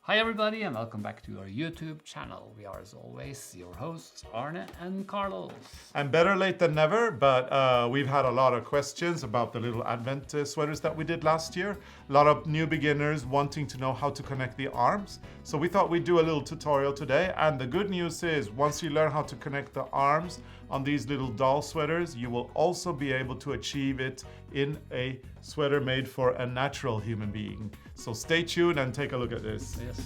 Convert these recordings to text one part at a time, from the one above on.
Hi everybody and welcome back to our YouTube channel. We are as always your hosts Arne and Carlos. And better late than never, but we've had a lot of questions about the little Advent sweaters that we did last year. A lot of new beginners wanting to know how to connect the arms. So we thought we'd do a little tutorial today. And the good news is once you learn how to connect the arms on these little doll sweaters, you will also be able to achieve it in a sweater made for a natural human being. So stay tuned and take a look at this. Yes.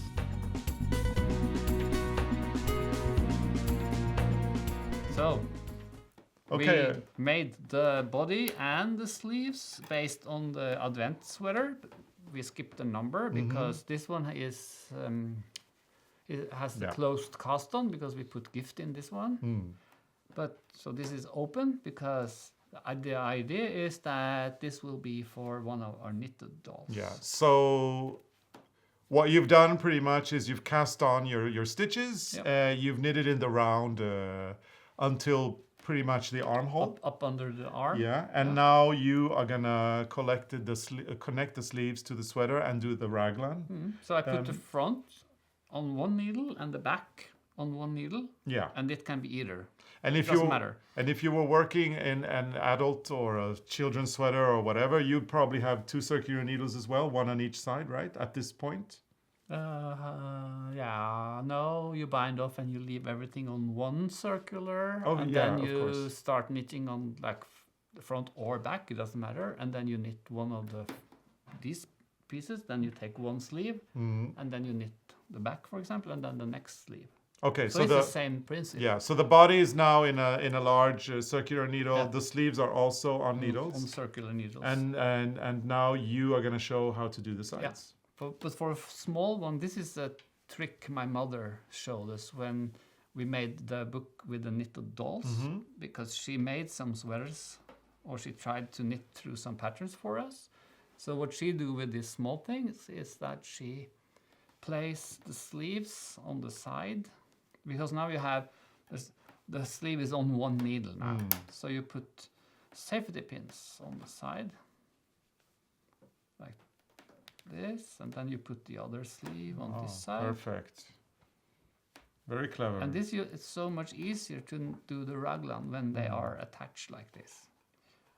So Okay. we made the body and the sleeves based on the Advent sweater. We skipped the number because this one is it has the closed cast on because we put gift in this one. But so this is open because the idea is that this will be for one of our knitted dolls. Yeah, so what you've done pretty much is you've cast on your stitches, you've knitted in the round until pretty much the armhole. Up under the arm. Yeah, and now you are gonna connect the sleeves to the sweater and do the raglan. So I put the front on one needle and the back on one needle. Yeah. And it can be either. And if Doesn't matter. And if you were working in an adult or a children's sweater or whatever, you'd probably have 2 circular needles as well, one on each side, right? At this point. Yeah, no, you bind off and you leave everything on one circular. Oh, and yeah, then of you course. start knitting on like the front or back, it doesn't matter. And then you knit one of these pieces, then you take one sleeve, and then you knit the back, for example, and then the next sleeve. Okay, So it's the same principle. Yeah, so the body is now in a large circular needle. Yeah. The sleeves are also on needles. On circular needles. And now you are going to show how to do the sides. But for a small one, this is a trick my mother showed us when we made the book with the knitted dolls, because she made some sweaters, or she tried to knit through some patterns for us. So what she do with these small things is that she place the sleeves on the side, because now you have the sleeve is on one needle now. So you put safety pins on the side, like this, and then you put the other sleeve on this side. Perfect. Very clever. And this it's so much easier to do the raglan when they are attached like this.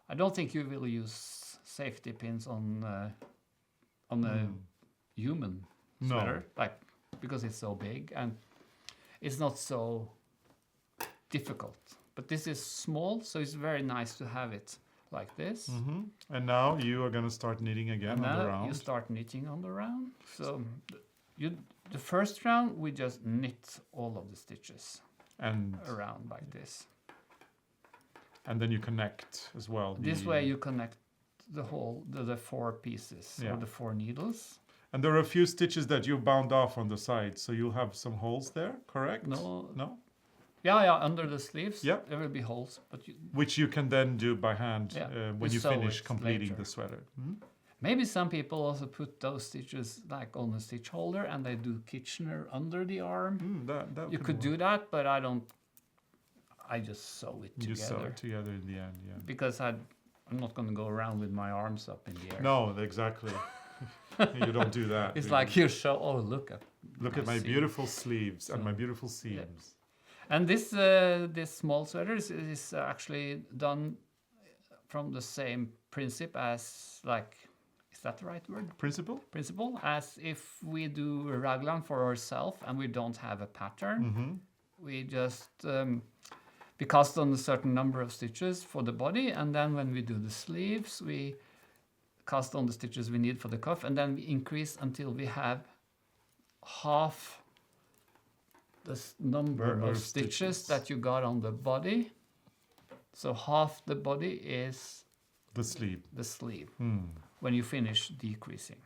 I don't think you will use safety pins on a human sweater, like because it's so big and it's not so difficult. But this is small, so it's very nice to have it like this. And now you are going to start knitting again on the round. You start knitting on the round. So the first round we just knit all of the stitches and around like this. And then you connect as well. This way you connect the whole the 4 pieces or the 4 needles. And there are a few stitches that you bound off on the side, so you'll have some holes there, correct? No. No? Under the sleeves. Yeah. There will be holes, but Which you can then do by hand when You you sew finish it completing later. the sweater. maybe some people also put those stitches like on a stitch holder and they do Kitchener under the arm. That You could do that, but I don't. I just sew it together. You sew it together in the end, yeah. Because I'm not going to go around with my arms up in the air. No, exactly. You don't do that. It's really. like you show. Oh, look at my seam. beautiful sleeves and my beautiful seams. And this small sweater is actually done from the same principle as is that the right word? Principle, as if we do a raglan for ourselves and we don't have a pattern. We just we cast on a certain number of stitches for the body, and then when we do the sleeves, we cast on the stitches we need for the cuff, and then we increase until we have half the number of stitches that you got on the body. So half the body is the sleeve. When you finish decreasing.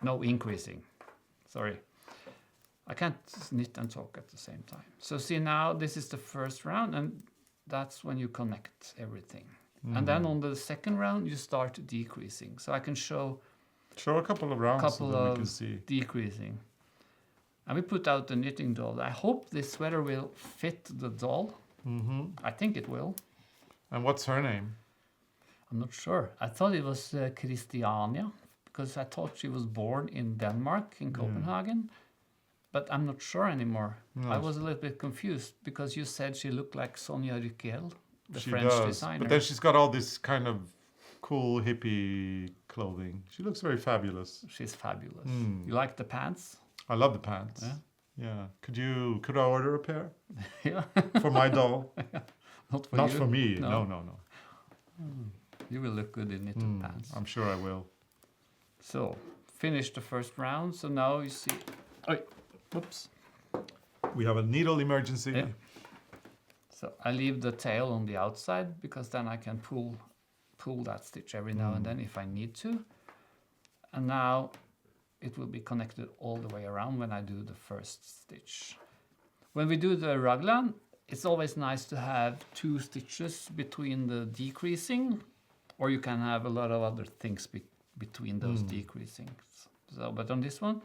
No, increasing. Sorry. I can't knit and talk at the same time. So see, now this is the first round, and that's when you connect everything. And then on the second round, you start decreasing. So I can show a couple of rounds so that we can see. Decreasing. And we put out the knitting doll. I hope this sweater will fit the doll. I think it will. And what's her name? I'm not sure. I thought it was Christiania, because I thought she was born in Denmark, in Copenhagen, but I'm not sure anymore. No. I was a little bit confused because you said she looked like Sonia Rykiel, the She French does, designer. but then she's got all this kind of cool hippie clothing. She looks very fabulous. She's fabulous. You like the pants? I love the pants. Yeah. Yeah. Could I order a pair Yeah. for my doll? Not for Not you. for me. No. No. You will look good in knitted pants. I'm sure I will. So, finish the first round. So now you see... Oh, whoops. We have a needle emergency. Yeah. So I leave the tail on the outside because then I can pull that stitch every now and then if I need to. And now it will be connected all the way around when I do the first stitch. When we do the raglan, it's always nice to have 2 stitches between the decreasing, or you can have a lot of other things between those decreasings. So, but on this one,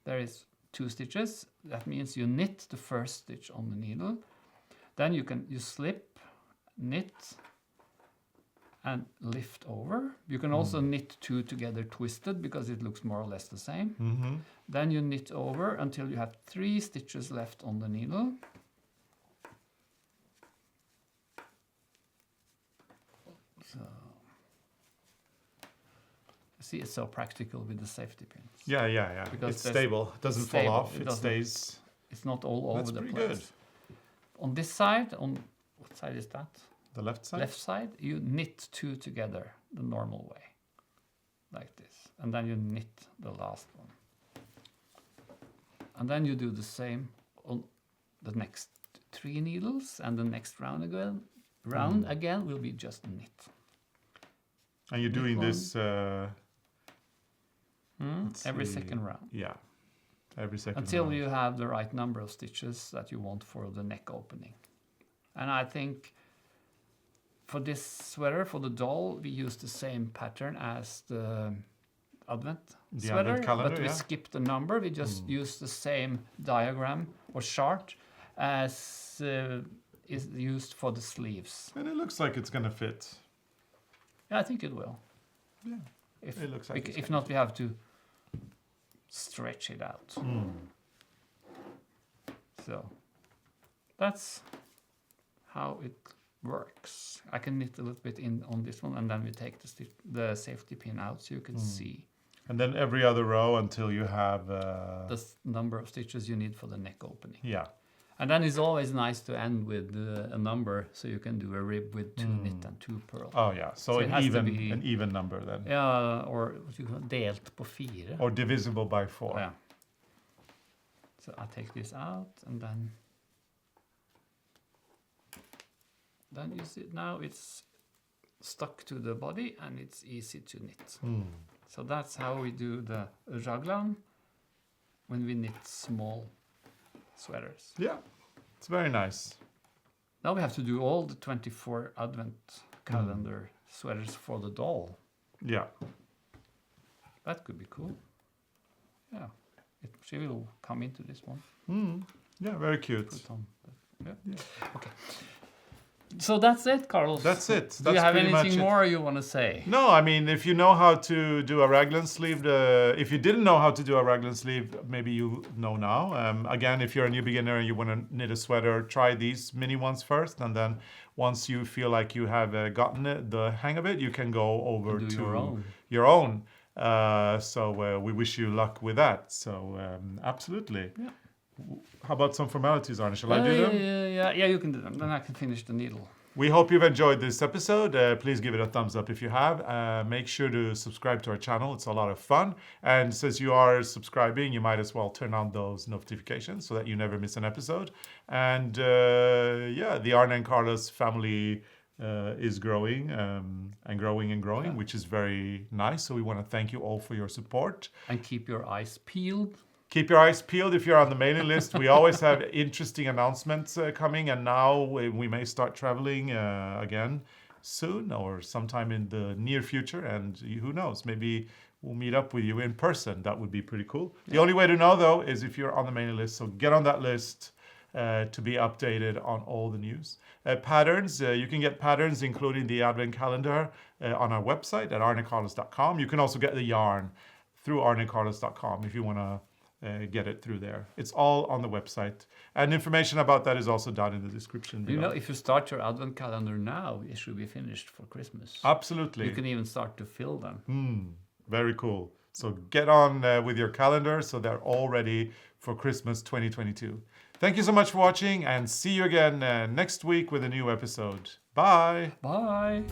there is 2 stitches. That means you knit the first stitch on the needle. Then you slip, knit, and lift over. You can also knit 2 together twisted because it looks more or less the same. Then you knit over until you have 3 stitches left on the needle. So, see, it's so practical with the safety pins. Yeah. Because it's stable. It doesn't fall off. It stays. It's not all over That's the pretty place. good. On this side, what side is that? The left side? Left side, you knit 2 together the normal way, like this. And then you knit the last one. And then you do the same on the next 3 needles, and the next round again will be just knit. And you're doing this Every second round. Yeah. Every second Until round. you have the right number of stitches that you want for the neck opening. And I think for this sweater, for the doll, we use the same pattern as the Advent sweater, Advent calendar, but we yeah. skipped the number. We just use the same diagram or chart as is used for the sleeves. And it looks like it's going to fit. Yeah, I think it will. Yeah. It looks like If not, we have to stretch it out. So that's how it works. I can knit a little bit in on this one, and then we take the safety pin out so you can see And then every other row until you have... the number of stitches you need for the neck opening. Yeah. And then it's always nice to end with a number, so you can do a rib with 2 knit and 2 purl. Oh, yeah. So, it has to be- an even number then. Yeah, or what you call delt på 4. Or divisible by 4. Yeah. So I take this out, and then you see now it's stuck to the body and it's easy to knit. So that's how we do the raglan when we knit small sweaters. Yeah. It's very nice. Now we have to do all the 24 Advent calendar sweaters for the doll. Yeah. That could be cool. Yeah. She will come into this one. Yeah, very cute. Put on. Yeah. Okay. So that's it, Carlos. That's it. Do you That's have pretty much anything it. more you want to say? No, I mean, if you know how to do a raglan sleeve, if you didn't know how to do a raglan sleeve, maybe you know now. Again, if you're a new beginner and you want to knit a sweater, try these mini ones first, and then once you feel like you have gotten the hang of it, you can go over Do to your own. So we wish you luck with that. So absolutely. Yeah. How about some formalities, Arne? Shall I do them? Yeah, you can do them. Then I can finish the needle. We hope you've enjoyed this episode. Please give it a thumbs up if you have. Make sure to subscribe to our channel. It's a lot of fun. And since you are subscribing, you might as well turn on those notifications so that you never miss an episode. And the Arne Carlos family is growing and growing, which is very nice. So we want to thank you all for your support. And keep your eyes peeled. Keep your eyes peeled if you're on the mailing list. We always have interesting announcements coming, and now we may start traveling again soon or sometime in the near future. And who knows, maybe we'll meet up with you in person. That would be pretty cool. Yeah. The only way to know, though, is if you're on the mailing list. So get on that list. to be updated on all the news. Patterns, you can get patterns including the Advent calendar on our website at arnecarlos.com. You can also get the yarn through arnecarlos.com if you want to get it through there. It's all on the website. And information about that is also down in the description below. You know, if you start your Advent calendar now, it should be finished for Christmas. Absolutely. You can even start to fill them. Very cool. So get on with your calendar so they're all ready for Christmas 2022. Thank you so much for watching and see you again next week with a new episode. Bye. Bye.